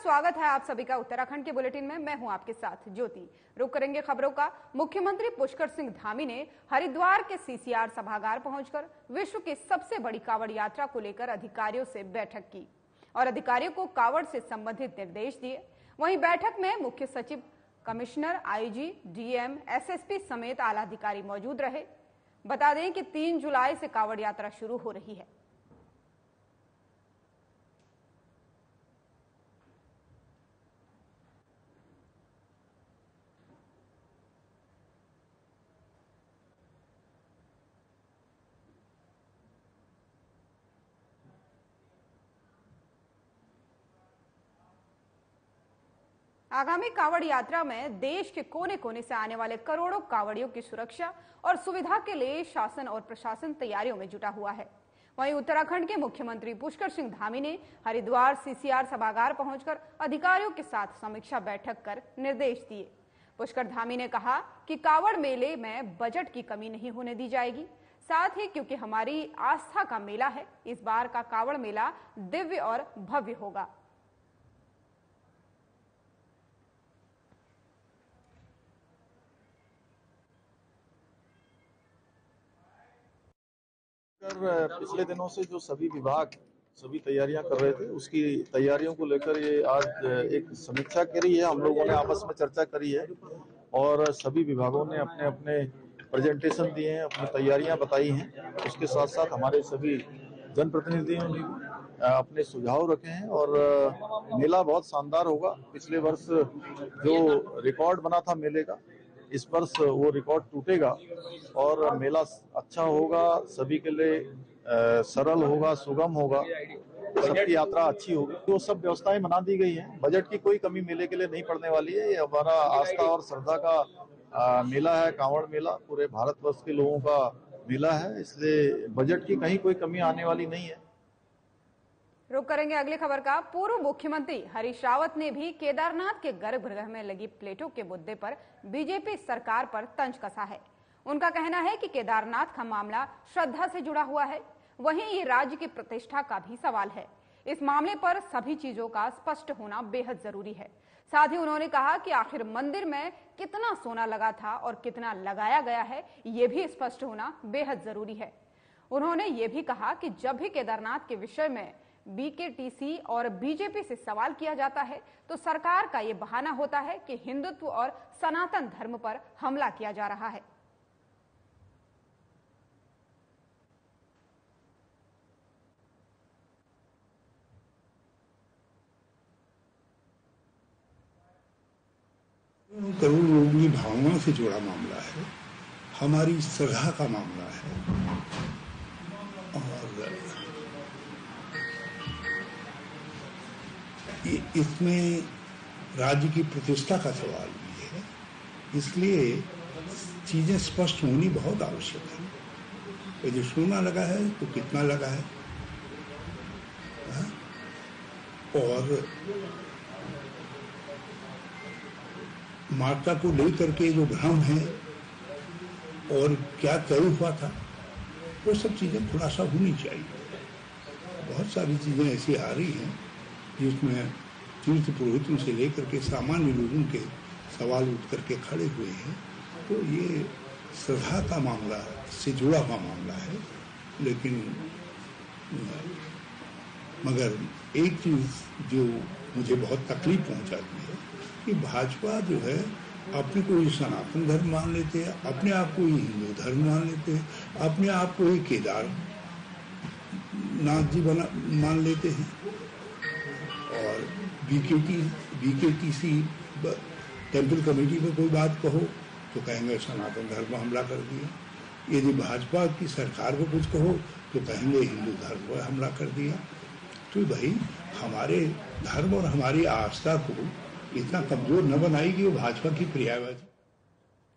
स्वागत है आप सभी का उत्तराखंड के बुलेटिन में। मैं हूं आपके साथ ज्योति। रुक करेंगे खबरों का। मुख्यमंत्री पुष्कर सिंह धामी ने हरिद्वार के सीसीआर सभागार पहुंचकर विश्व की सबसे बड़ी कांवड़ यात्रा को लेकर अधिकारियों से बैठक की और अधिकारियों को कांवड़ से संबंधित निर्देश दिए। वहीं बैठक में मुख्य सचिव, कमिश्नर, आईजी, डीएम, एसएसपी समेत आला अधिकारी मौजूद रहे। बता दें कि 3 जुलाई से कांवड़ यात्रा शुरू हो रही है। आगामी कांवड़ यात्रा में देश के कोने कोने से आने वाले करोड़ों कांवड़ियों की सुरक्षा और सुविधा के लिए शासन और प्रशासन तैयारियों में जुटा हुआ है। वहीं उत्तराखंड के मुख्यमंत्री पुष्कर सिंह धामी ने हरिद्वार सीसीआर सभागार पहुंचकर अधिकारियों के साथ समीक्षा बैठक कर निर्देश दिए। पुष्कर धामी ने कहा कि कांवड़ मेले में बजट की कमी नहीं होने दी जाएगी। साथ ही क्योंकि हमारी आस्था का मेला है, इस बार का कांवड़ मेला दिव्य और भव्य होगा। पिछले दिनों से जो सभी विभाग सभी तैयारियां कर रहे थे, उसकी तैयारियों को लेकर ये आज एक समीक्षा करी है। हम लोगों ने आपस में चर्चा करी है और सभी विभागों ने अपने अपने प्रेजेंटेशन दिए हैं, अपनी तैयारियां बताई हैं। उसके साथ साथ हमारे सभी जनप्रतिनिधियों ने अपने सुझाव रखे हैं और मेला बहुत शानदार होगा। पिछले वर्ष जो रिकॉर्ड बना था मेले का, इस वर्ष वो रिकॉर्ड टूटेगा और मेला अच्छा होगा, सभी के लिए सरल होगा, सुगम होगा, सबकी यात्रा अच्छी होगी। तो सब व्यवस्थाएं बना दी गई हैं। बजट की कोई कमी मेले के लिए नहीं पड़ने वाली है। ये हमारा आस्था और श्रद्धा का मेला है। कांवड़ मेला पूरे भारतवर्ष के लोगों का मेला है, इसलिए बजट की कहीं कोई कमी आने वाली नहीं है। रुक करेंगे अगली खबर का। पूर्व मुख्यमंत्री हरीश रावत ने भी केदारनाथ के गर्भगृह में लगी प्लेटों के मुद्दे पर बीजेपी सरकार पर तंज कसा है। उनका कहना है कि केदारनाथ का मामला श्रद्धा से जुड़ा हुआ है, वहीं ये राज्य की प्रतिष्ठा का भी सवाल है। इस मामले पर सभी चीजों का स्पष्ट होना बेहद जरूरी है। साथ ही उन्होंने कहा कि आखिर मंदिर में कितना सोना लगा था और कितना लगाया गया है, ये भी स्पष्ट होना बेहद जरूरी है। उन्होंने ये भी कहा कि जब भी केदारनाथ के विषय में बीकेटीसी और बीजेपी से सवाल किया जाता है तो सरकार का ये बहाना होता है कि हिंदुत्व और सनातन धर्म पर हमला किया जा रहा है। करोड़ लोगों की भावना से जुड़ा मामला है, हमारी श्रद्धा का मामला है और इसमें राज्य की प्रतिष्ठा का सवाल भी है। इसलिए चीजें स्पष्ट होनी बहुत आवश्यक है। जो सोना लगा है तो कितना लगा है, और माता को लेकर के जो भ्रम है और क्या तय हुआ था, वो सब चीजें खुलासा होनी चाहिए। बहुत सारी चीजें ऐसी आ रही हैं जिसमें तीर्थ पुरोहितों से लेकर के सामान्य लोगों के सवाल उठ करके खड़े हुए हैं। तो ये श्रद्धा का मामला से जुड़ा हुआ मामला है। लेकिन मगर एक चीज जो मुझे बहुत तकलीफ पहुंचाती है कि भाजपा जो है अपने को ही सनातन धर्म मान लेते हैं, अपने आप को ही हिंदू धर्म मान लेते हैं, अपने आप को ही केदारनाथ जी मान लेते हैं और बीकेटीसी टेम्पल कमेटी में कोई बात कहो तो कहेंगे सनातन धर्म हमला कर दिया। यदि भाजपा की सरकार को कुछ कहो तो कहेंगे हिंदू धर्म पर हमला कर दिया। तो भाई हमारे धर्म और हमारी आस्था को इतना कमजोर न बनाएगी वो भाजपा की पर्यायवादी।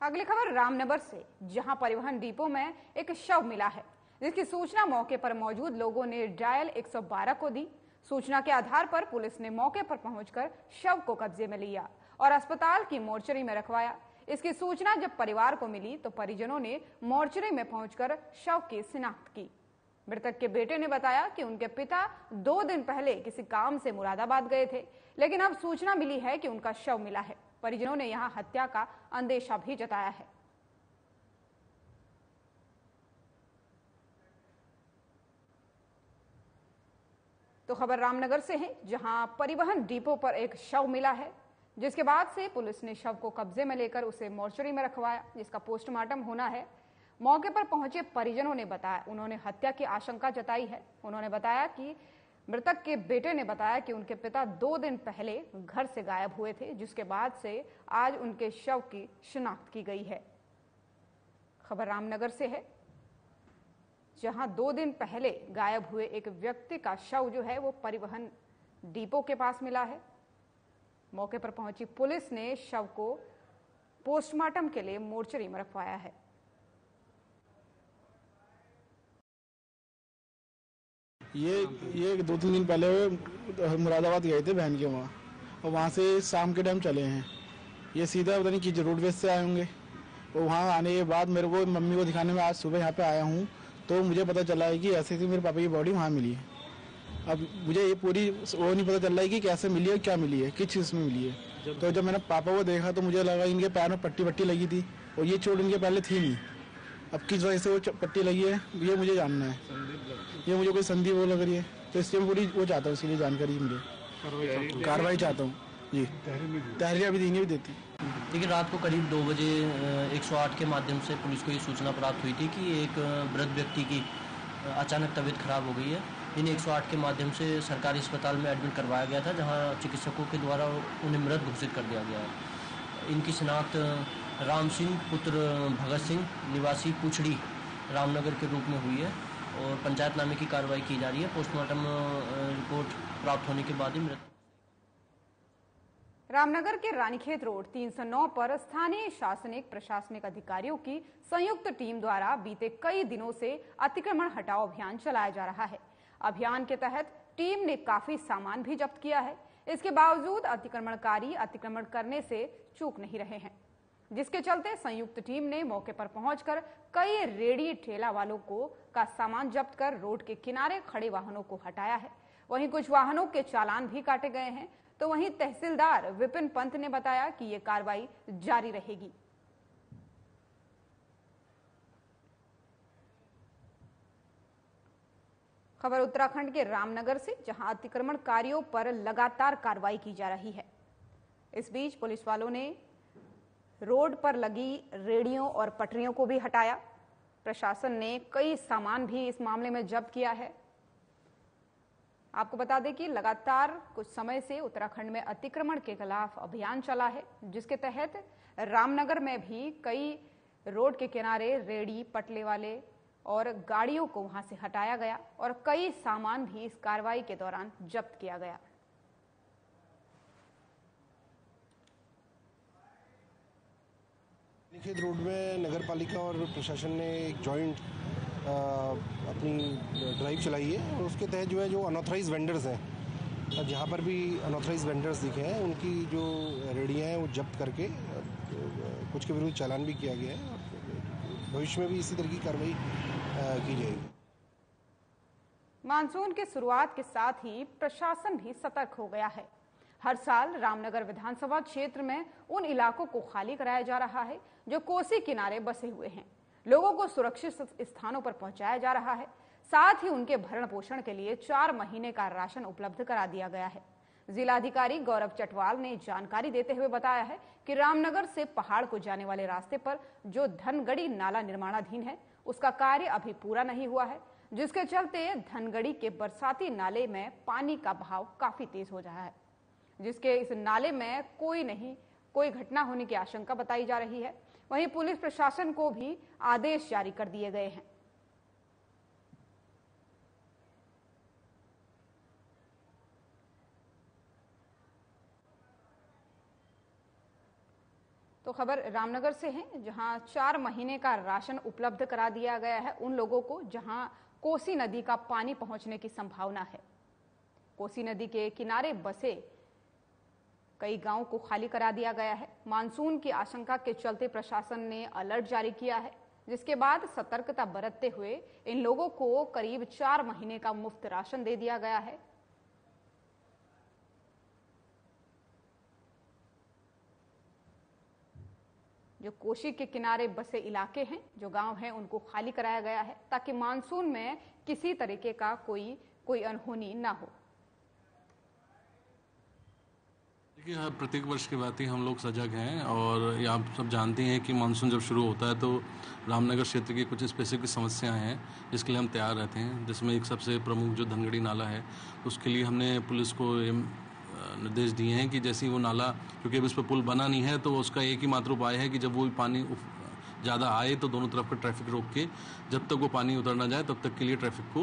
अगली खबर रामनगर से, जहां परिवहन डिपो में एक शव मिला है, जिसकी सूचना मौके पर मौजूद लोगों ने डायल 112 को दी। सूचना के आधार पर पुलिस ने मौके पर पहुंचकर शव को कब्जे में लिया और अस्पताल की मोर्चरी में रखवाया। इसकी सूचना जब परिवार को मिली तो परिजनों ने मोर्चरी में पहुंचकर शव की शिनाख्त की। मृतक के बेटे ने बताया कि उनके पिता 2 दिन पहले किसी काम से मुरादाबाद गए थे, लेकिन अब सूचना मिली है कि उनका शव मिला है। परिजनों ने यहां हत्या का अंदेशा भी जताया है। तो खबर रामनगर से है, जहां परिवहन डिपो पर एक शव मिला है, जिसके बाद से पुलिस ने शव को कब्जे में लेकर उसे मोर्चरी में रखवाया, जिसका पोस्टमार्टम होना है। मौके पर पहुंचे परिजनों ने बताया, उन्होंने हत्या की आशंका जताई है। उन्होंने बताया कि मृतक के बेटे ने बताया कि उनके पिता 2 दिन पहले घर से गायब हुए थे, जिसके बाद से आज उनके शव की शिनाख्त की गई है। खबर रामनगर से है, जहां 2 दिन पहले गायब हुए एक व्यक्ति का शव जो है वो परिवहन डिपो के पास मिला है। मौके पर पहुंची पुलिस ने शव को पोस्टमार्टम के लिए मोर्चरी में रखवाया है। ये 2-3 दिन पहले मुरादाबाद गए थे बहन के वहाँ, और वहाँ से शाम के टाइम चले हैं। ये सीधा पता नहीं कि रोडवेज से आए होंगे। और वहाँ आने के बाद मेरे को मम्मी को दिखाने में आज सुबह यहाँ पे आया हूँ, तो मुझे पता चला है कि ऐसे ही मेरे पापा की बॉडी वहाँ मिली है। अब मुझे ये पूरी वो नहीं पता चल रहा है कि कैसे मिली है, क्या मिली है, किस चीज़ में मिली है। तो जब मैंने पापा को देखा तो मुझे लगा इनके पैर में पट्टी लगी थी, और ये चोट इनके पहले थी नहीं। अब किस वजह से वो पट्टी लगी है ये मुझे जानना है। ये मुझे कोई संधि वो लग रही है, तो इसलिए पूरी वो चाहता हूँ, इसके लिए जानकारी मिले, कार्रवाई चाहता हूँ जी। तहरीर अभी देनी भी देती। देखिए, रात को करीब 2 बजे 108 के माध्यम से पुलिस को ये सूचना प्राप्त हुई थी कि एक वृद्ध व्यक्ति की अचानक तबीयत खराब हो गई है, जिन्हें 108 के माध्यम से सरकारी अस्पताल में एडमिट करवाया गया था, जहां चिकित्सकों के द्वारा उन्हें मृत घोषित कर दिया गया है। इनकी शिनाख्त राम सिंह पुत्र भगत सिंह निवासी पुछड़ी रामनगर के रूप में हुई है, और पंचायतनामे की कार्रवाई की जा रही है। पोस्टमार्टम रिपोर्ट प्राप्त होने के बाद ही मृत। रामनगर के रानीखेत रोड 309 पर स्थानीय शासनिक प्रशासनिक अधिकारियों की संयुक्त टीम द्वारा बीते कई दिनों से अतिक्रमण हटाओ अभियान चलाया जा रहा है। अभियान के तहत टीम ने काफी सामान भी जब्त किया है। इसके बावजूद अतिक्रमणकारी अतिक्रमण करने से चूक नहीं रहे हैं, जिसके चलते संयुक्त टीम ने मौके पर पहुंचकर कई रेहड़ी ठेला वालों का सामान जब्त कर रोड के किनारे खड़े वाहनों को हटाया है। वहीं कुछ वाहनों के चालान भी काटे गए हैं। तो वहीं तहसीलदार विपिन पंत ने बताया कि ये कार्रवाई जारी रहेगी। खबर उत्तराखंड के रामनगर से, जहां अतिक्रमणकारियों पर लगातार कार्रवाई की जा रही है। इस बीच पुलिस वालों ने रोड पर लगी रेहड़ियों और पटरियों को भी हटाया। प्रशासन ने कई सामान भी इस मामले में जब्त किया है। आपको बता दें कि लगातार कुछ समय से उत्तराखंड में अतिक्रमण के खिलाफ अभियान चला है, जिसके तहत रामनगर में भी कई रोड के किनारे रेहड़ी पटले वाले और गाड़ियों को वहां से हटाया गया और कई सामान भी इस कार्रवाई के दौरान जब्त किया गया। रानीखेत रोड में नगर पालिका और प्रशासन ने एक जॉइंट अपनी ड्राइव चलाई है, और उसके तहत जो अनऑथराइज वेंडर्स हैं, जहाँ पर भी अनऑथराइज वेंडर्स दिखे हैं उनकी जो रेहड़ियाँ हैं वो जब्त करके कुछ के विरुद्ध चालान भी किया गया है, और भविष्य में भी इसी तरह की कार्रवाई की जाएगी। मानसून की शुरुआत के साथ ही प्रशासन भी सतर्क हो गया है। हर साल रामनगर विधानसभा क्षेत्र में उन इलाकों को खाली कराया जा रहा है जो कोसी किनारे बसे हुए हैं। लोगों को सुरक्षित स्थानों पर पहुंचाया जा रहा है। साथ ही उनके भरण पोषण के लिए 4 महीने का राशन उपलब्ध करा दिया गया है। जिलाधिकारी गौरव चटवाल ने जानकारी देते हुए बताया है कि रामनगर से पहाड़ को जाने वाले रास्ते पर जो धनगढ़ी नाला निर्माणाधीन है, उसका कार्य अभी पूरा नहीं हुआ है, जिसके चलते धनगढ़ी के बरसाती नाले में पानी का बहाव काफी तेज हो रहा है, जिसके इस नाले में कोई घटना होने की आशंका बताई जा रही है। वहीं पुलिस प्रशासन को भी आदेश जारी कर दिए गए हैं। तो खबर रामनगर से है, जहां 4 महीने का राशन उपलब्ध करा दिया गया है उन लोगों को जहां कोसी नदी का पानी पहुंचने की संभावना है। कोसी नदी के किनारे बसे कई गांवों को खाली करा दिया गया है। मानसून की आशंका के चलते प्रशासन ने अलर्ट जारी किया है। जिसके बाद सतर्कता बरतते हुए इन लोगों को करीब 4 महीने का मुफ्त राशन दे दिया गया है। जो कोसी के किनारे बसे इलाके हैं, जो गांव हैं, उनको खाली कराया गया है ताकि मानसून में किसी तरीके का कोई अनहोनी ना हो। देखिए, हर प्रत्येक वर्ष की बात ही हम लोग सजग हैं और ये आप सब जानते हैं कि मानसून जब शुरू होता है तो रामनगर क्षेत्र की कुछ स्पेसिफिक समस्याएं हैं जिसके लिए हम तैयार रहते हैं, जिसमें एक सबसे प्रमुख जो धनगढ़ी नाला है उसके लिए हमने पुलिस को निर्देश दिए हैं कि जैसे ही वो नाला, क्योंकि अब इस पर पुल बना नहीं है तो उसका एक ही मात्र उपाय है कि जब वो पानी ज़्यादा आए तो दोनों तरफ का ट्रैफिक रोक के जब तक वो पानी उतर ना जाए तब तक के लिए ट्रैफिक को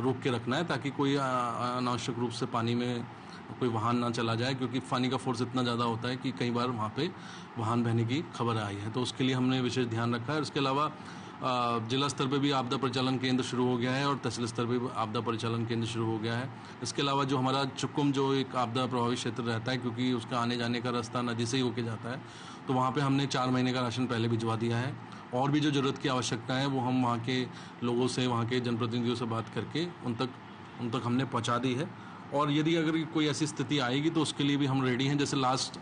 रोक के रखना है ताकि कोई अनावश्यक रूप से पानी में कोई वाहन ना चला जाए, क्योंकि पानी का फोर्स इतना ज़्यादा होता है कि कई बार वहाँ पे वाहन बहने की खबर आई है। तो उसके लिए हमने विशेष ध्यान रखा है। इसके अलावा जिला स्तर पे भी आपदा परिचालन केंद्र शुरू हो गया है और तहसील स्तर पे भी आपदा परिचालन केंद्र शुरू हो गया है। इसके अलावा जो हमारा चुकुम जो एक आपदा प्रभावित क्षेत्र रहता है, क्योंकि उसका आने जाने का रास्ता नदी से ही होके जाता है, तो वहाँ पे हमने 4 महीने का राशन पहले भिजवा दिया है। और भी जो ज़रूरत की आवश्यकता है वो हम वहाँ के लोगों से, वहाँ के जनप्रतिनिधियों से बात करके उन तक हमने पहुँचा दी है। और यदि अगर कोई ऐसी स्थिति आएगी तो उसके लिए भी हम रेडी हैं। जैसे लास्ट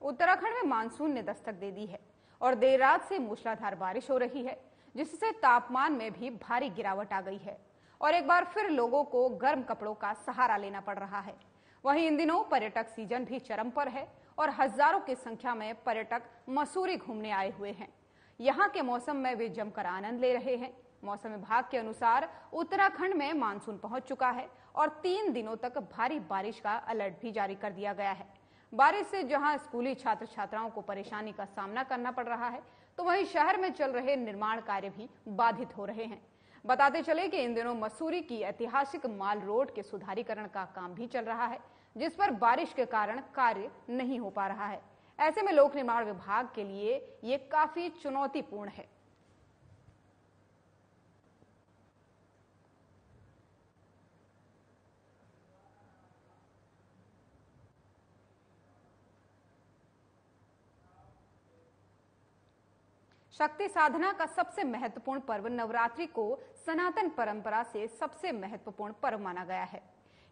उत्तराखंड में मानसून ने दस्तक दे दी है और देर रात से मूसलाधार बारिश हो रही है, जिससे तापमान में भी भारी गिरावट आ गई है और एक बार फिर लोगों को गर्म कपड़ों का सहारा लेना पड़ रहा है। वहीं इन दिनों पर्यटक सीजन भी चरम पर है और हजारों की संख्या में पर्यटक मसूरी घूमने आए हुए हैं। यहाँ के मौसम में वे जमकर आनंद ले रहे हैं। मौसम विभाग के अनुसार उत्तराखंड में मानसून पहुंच चुका है और 3 दिनों तक भारी बारिश का अलर्ट भी जारी कर दिया गया है। बारिश से जहां स्कूली छात्र छात्राओं को परेशानी का सामना करना पड़ रहा है, तो वहीं शहर में चल रहे निर्माण कार्य भी बाधित हो रहे हैं। बताते चले कि इन दिनों मसूरी की ऐतिहासिक माल रोड के सुधारीकरण का काम भी चल रहा है, जिस पर बारिश के कारण कार्य नहीं हो पा रहा है। ऐसे में लोक निर्माण विभाग के लिए ये काफी चुनौतीपूर्ण है। शक्ति साधना का सबसे महत्वपूर्ण पर्व नवरात्रि को सनातन परंपरा से सबसे महत्वपूर्ण पर्व माना गया है।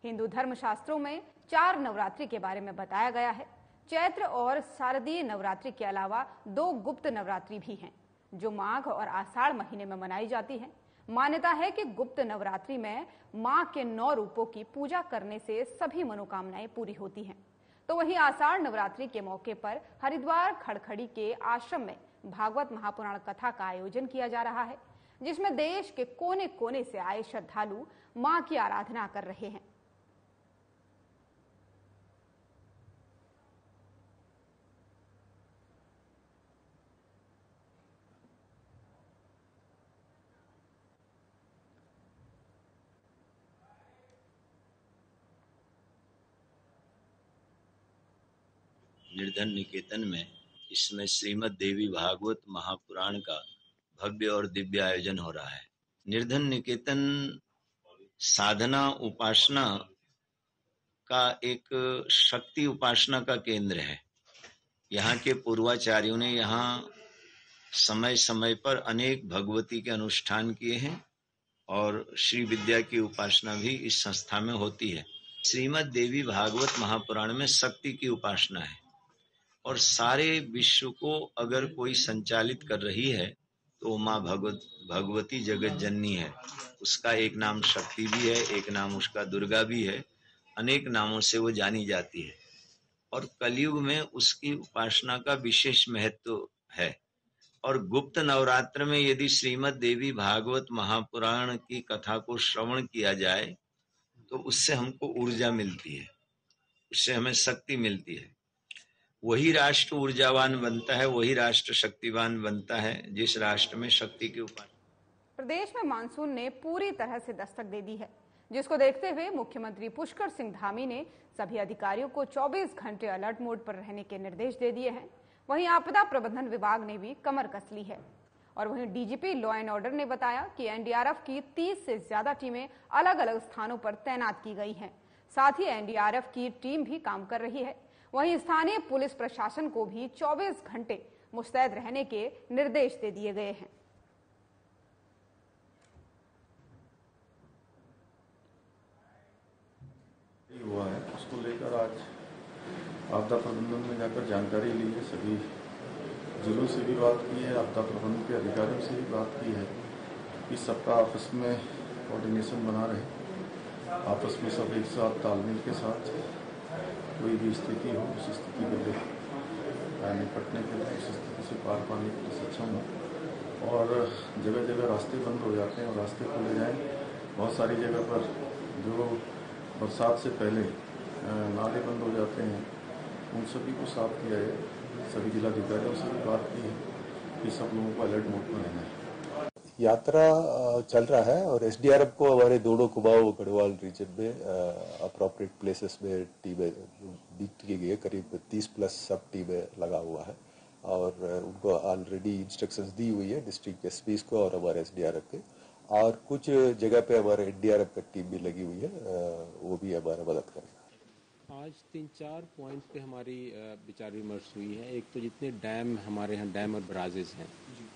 हिंदू धर्म शास्त्रों में 4 नवरात्रि के बारे में बताया गया है। चैत्र और शारदीय नवरात्रि के अलावा 2 गुप्त नवरात्रि भी हैं, जो माघ और आषाढ़ महीने में मनाई जाती हैं। मान्यता है कि गुप्त नवरात्रि में मां के 9 रूपों की पूजा करने से सभी मनोकामनाएं पूरी होती हैं। तो वहीं आषाढ़ नवरात्रि के मौके पर हरिद्वार खड़खड़ी के आश्रम में भागवत महापुराण कथा का आयोजन किया जा रहा है, जिसमें देश के कोने कोने से आए श्रद्धालु मां की आराधना कर रहे हैं। निर्धन निकेतन में इसमें श्रीमद् देवी भागवत महापुराण का भव्य और दिव्य आयोजन हो रहा है। निर्धन निकेतन साधना उपासना का एक शक्ति उपासना का केंद्र है। यहाँ के पूर्वाचार्यों ने यहाँ समय समय पर अनेक भगवती के अनुष्ठान किए हैं और श्री विद्या की उपासना भी इस संस्था में होती है। श्रीमद् देवी भागवत महापुराण में शक्ति की उपासना है और सारे विश्व को अगर कोई संचालित कर रही है तो माँ भगवती जगत जननी है। उसका एक नाम शक्ति भी है, एक नाम उसका दुर्गा भी है, अनेक नामों से वो जानी जाती है और कलयुग में उसकी उपासना का विशेष महत्व है। और गुप्त नवरात्र में यदि श्रीमद् देवी भागवत महापुराण की कथा को श्रवण किया जाए तो उससे हमको ऊर्जा मिलती है, उससे हमें शक्ति मिलती है। वही राष्ट्र ऊर्जावान बनता है, वही राष्ट्र शक्तिवान बनता है जिस राष्ट्र में शक्ति की उपासना। प्रदेश में मानसून ने पूरी तरह से दस्तक दे दी है, जिसको देखते हुए मुख्यमंत्री पुष्कर सिंह धामी ने सभी अधिकारियों को 24 घंटे अलर्ट मोड पर रहने के निर्देश दे दिए हैं। वहीं आपदा प्रबंधन विभाग ने भी कमर कस ली है और वहीं डीजीपी लॉ एंड ऑर्डर ने बताया कि एनडीआरएफ की 30 से ज्यादा टीमें अलग अलग स्थानों पर तैनात की गई हैं। साथ ही एनडीआरएफ की टीम भी काम कर रही है। वहीं स्थानीय पुलिस प्रशासन को भी 24 घंटे मुस्तैद रहने के निर्देश दे दिए गए हैं। हुआ है उसको लेकर आज आपदा प्रबंधन में जाकर जानकारी ली है। सभी जिलों से भी बात की है, आपदा प्रबंधन के अधिकारियों से भी बात की है कि सबका आपस में कोऑर्डिनेशन बना रहे, आपस में सब एक साथ तालमेल के साथ कोई भी स्थिति हो उस स्थिति के लिए निपटने के लिए, उस स्थिति से पार पाने के लिए सक्षम हो। और जगह जगह रास्ते बंद हो जाते हैं और रास्ते खोले जाएँ। बहुत सारी जगह पर जो बरसात से पहले नाले बंद हो जाते हैं उन सभी को साफ किया है। सभी जिलाधिकारियों से भी बात की है कि सब लोगों को अलर्ट मोड पर रहना है। यात्रा चल रहा है और एसडीआरएफ को हमारे दोनों कुमाऊं गढ़वाल रीजन में अप्रोप्रिएट प्लेसेस में टीमें दी गई है। करीब 30+ सब टीमें लगा हुआ है और उनको ऑलरेडी इंस्ट्रक्शंस दी हुई है डिस्ट्रिक्ट एसपीज को और हमारे एसडीआरएफ के। और कुछ जगह पे हमारे एनडीआरएफ का टीम भी लगी हुई है, वो भी हमारा मदद करेगा। आज 3-4 पॉइंट्स पे हमारी विचार विमर्श हुई है। एक तो जितने डैम हमारे यहाँ डैम और बराजेस हैं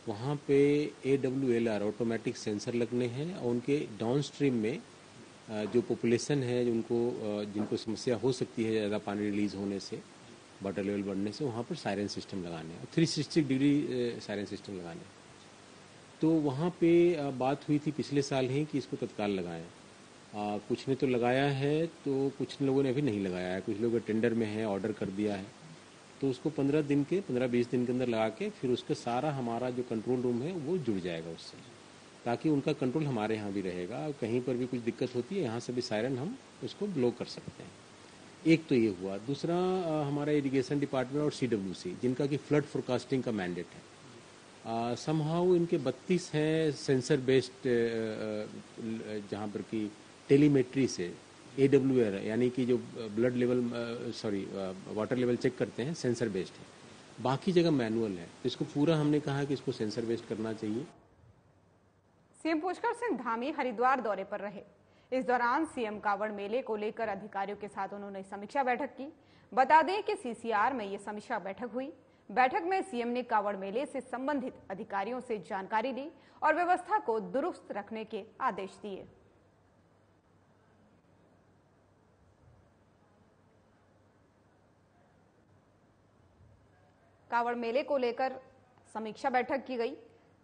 वहाँ पे AWLR ऑटोमेटिक सेंसर लगने हैं और उनके डाउन स्ट्रीम में जो पॉपुलेशन है जिनको समस्या हो सकती है ज़्यादा पानी रिलीज होने से, वाटर लेवल बढ़ने से, वहाँ पर सायरन सिस्टम लगाने हैं, 360 डिग्री सायरन सिस्टम लगाने हैं। तो वहाँ पे बात हुई थी पिछले साल ही कि इसको तत्काल लगाएं। कुछ ने तो लगाया है तो कुछ लोगों ने अभी नहीं लगाया है। कुछ लोग टेंडर में है, ऑर्डर कर दिया है, तो उसको 15-20 दिन के अंदर लगा के फिर उसका सारा हमारा जो कंट्रोल रूम है वो जुड़ जाएगा उससे, ताकि उनका कंट्रोल हमारे यहाँ भी रहेगा। कहीं पर भी कुछ दिक्कत होती है यहाँ से भी सायरन हम उसको ब्लो कर सकते हैं। एक तो ये हुआ। दूसरा हमारा इरिगेशन डिपार्टमेंट और CWC जिनका कि फ्लड फोरकास्टिंग का मैंडेट है, समहाउ इनके 32 हैं सेंसर बेस्ड, जहाँ पर कि टेलीमेट्री से AWR यानी कि जो blood level water level check करते हैं सेंसर बेस्ड है। बाकी जगह मैनुअल है। इसको पूरा हमने कहा कि इसको सेंसर बेस्ड करना चाहिए। सीएम पुष्कर सिंह धामी हरिद्वार दौरे पर रहे। इस दौरान सीएम कांवड़ मेले को लेकर अधिकारियों के साथ उन्होंने समीक्षा बैठक की। बता दें कि CCR में ये समीक्षा बैठक हुई। बैठक में सीएम ने कांवड़ मेले से संबंधित अधिकारियों से जानकारी ली और व्यवस्था को दुरुस्त रखने के आदेश दिए। कांवड़ मेले को लेकर समीक्षा बैठक की गई।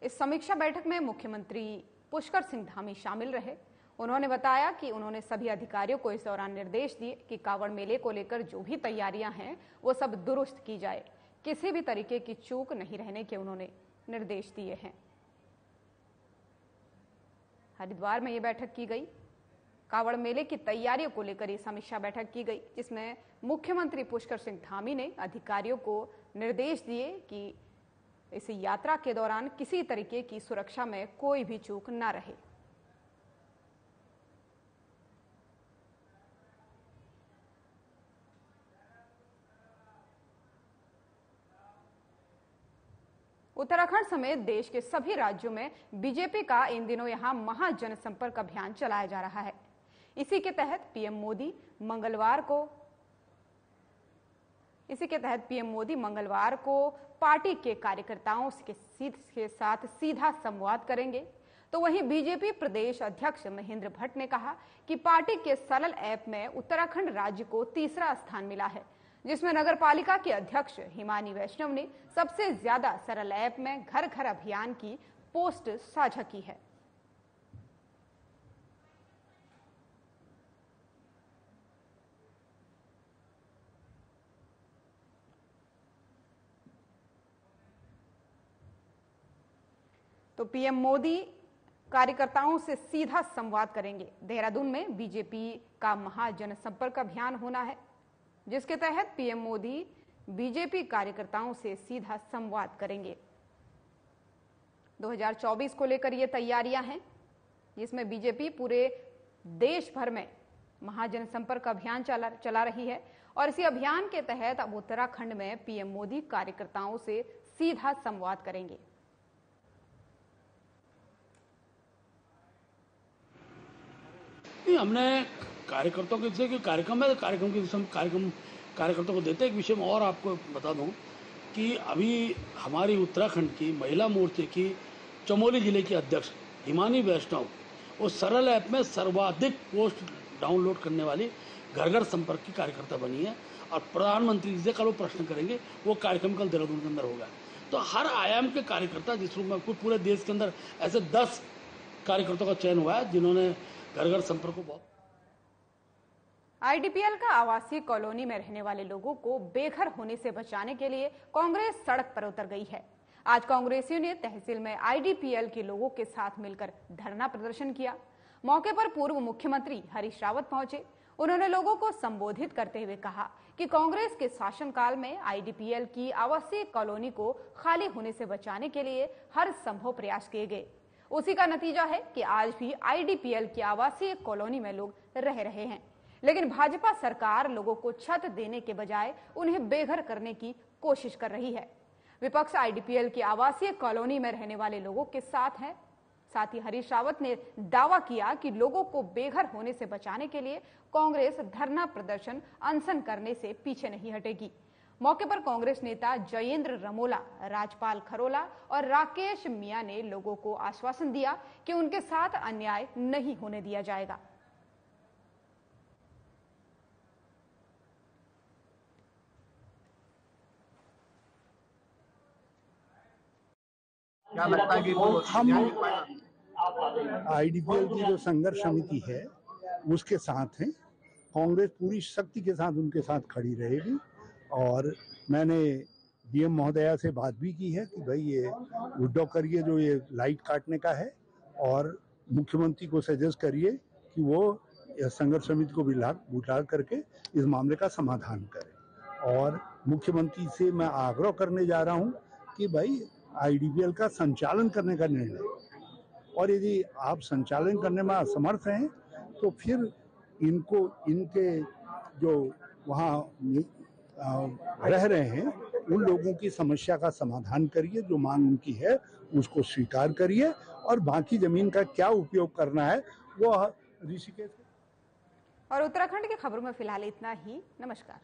इस समीक्षा बैठक में मुख्यमंत्री पुष्कर सिंह धामी शामिल रहे। उन्होंने बताया कि उन्होंने सभी अधिकारियों को इस दौरान निर्देश दिए कि कांवड़ मेले को लेकर जो भी तैयारियां हैं वो सब दुरुस्त की जाए, किसी भी तरीके की चूक नहीं रहने के उन्होंने निर्देश दिए हैं। हरिद्वार में ये बैठक की गई। कांवड़ मेले की तैयारियों को लेकर ये समीक्षा बैठक की गई, जिसमें मुख्यमंत्री पुष्कर सिंह धामी ने अधिकारियों को निर्देश दिए कि इस यात्रा के दौरान किसी तरीके की सुरक्षा में कोई भी चूक न रहे। उत्तराखंड समेत देश के सभी राज्यों में बीजेपी का इन दिनों यहां महाजनसंपर्क अभियान चलाया जा रहा है। इसी के तहत पीएम मोदी मंगलवार को पार्टी के कार्यकर्ताओं के साथ सीधा संवाद करेंगे। तो वहीं बीजेपी प्रदेश अध्यक्ष महेंद्र भट्ट ने कहा कि पार्टी के सरल ऐप में उत्तराखंड राज्य को तीसरा स्थान मिला है, जिसमें नगर पालिका के अध्यक्ष हिमानी वैष्णव ने सबसे ज्यादा सरल ऐप में घर घर अभियान की पोस्ट साझा की है। तो पीएम मोदी कार्यकर्ताओं से सीधा संवाद करेंगे। देहरादून में बीजेपी का महाजनसंपर्क अभियान होना है, जिसके तहत पीएम मोदी बीजेपी कार्यकर्ताओं से सीधा संवाद करेंगे। 2024 को लेकर ये तैयारियां हैं, जिसमें बीजेपी पूरे देश भर में महाजनसंपर्क अभियान चला रही है और इसी अभियान के तहत अब उत्तराखंड में पीएम मोदी कार्यकर्ताओं से सीधा संवाद करेंगे। हमने कार्यकर्ताओं के कार्यक्रम है, कार्यक्रम कार्यकर्ताओं को देते। एक विषय में और आपको बता दूं कि अभी हमारी उत्तराखंड की महिला मोर्चे की चमोली जिले की अध्यक्ष हिमानी वैष्णव उस सरल ऐप में सर्वाधिक पोस्ट डाउनलोड करने वाली घर घर संपर्क की कार्यकर्ता बनी है और प्रधानमंत्री जी से कल वो प्रश्न करेंगे। वो कार्यक्रम कल देहरादून के अंदर होगा। तो हर आयाम के कार्यकर्ता जिस रूप में पूरे देश के अंदर ऐसे 10 कार्यकर्ताओं का चयन हुआ है जिन्होंने घर घर संपर्क को बहुत। आईडीपीएल का आवासीय कॉलोनी में रहने वाले लोगों को बेघर होने से बचाने के लिए कांग्रेस सड़क पर उतर गई है। आज कांग्रेसियों ने तहसील में आईडीपीएल के लोगों के साथ मिलकर धरना प्रदर्शन किया। मौके पर पूर्व मुख्यमंत्री हरीश रावत पहुंचे। उन्होंने लोगों को संबोधित करते हुए कहा कि कांग्रेस के शासनकाल में आईडीपीएल की आवासीय कॉलोनी को खाली होने से बचाने के लिए हर संभव प्रयास किए गए। उसी का नतीजा है कि आज भी आईडीपीएल की आवासीय कॉलोनी में लोग रह रहे हैं, लेकिन भाजपा सरकार लोगों को छत देने के बजाय उन्हें बेघर करने की कोशिश कर रही है। विपक्ष आईडीपीएल की आवासीय कॉलोनी में रहने वाले लोगों के साथ है। साथ ही हरीश रावत ने दावा किया कि लोगों को बेघर होने से बचाने के लिए कांग्रेस धरना प्रदर्शन अनशन करने से पीछे नहीं हटेगी। मौके पर कांग्रेस नेता जयेंद्र रमोला, राजपाल खरोला और राकेश मिया ने लोगों को आश्वासन दिया कि उनके साथ अन्याय नहीं होने दिया जाएगा। क्या लगता है कि हम आईडीपीएल की जो संघर्ष समिति है उसके साथ हैं। कांग्रेस पूरी शक्ति के साथ उनके साथ खड़ी रहेगी और मैंने डीएम महोदया से बात भी की है कि भाई ये विड्रॉ करिए जो ये लाइट काटने का है और मुख्यमंत्री को सजेस्ट करिए कि वो संघर्ष समिति को बुला करके इस मामले का समाधान करें। और मुख्यमंत्री से मैं आग्रह करने जा रहा हूँ कि भाई आईडीपीएल का संचालन करने का निर्णय, और यदि आप संचालन करने में असमर्थ हैं तो फिर इनके जो वहाँ रह रहे हैं उन लोगों की समस्या का समाधान करिए, जो मांग उनकी है उसको स्वीकार करिए और बाकी जमीन का क्या उपयोग करना है वो ऋषिकेश। और उत्तराखंड की खबरों में फिलहाल इतना ही। नमस्कार।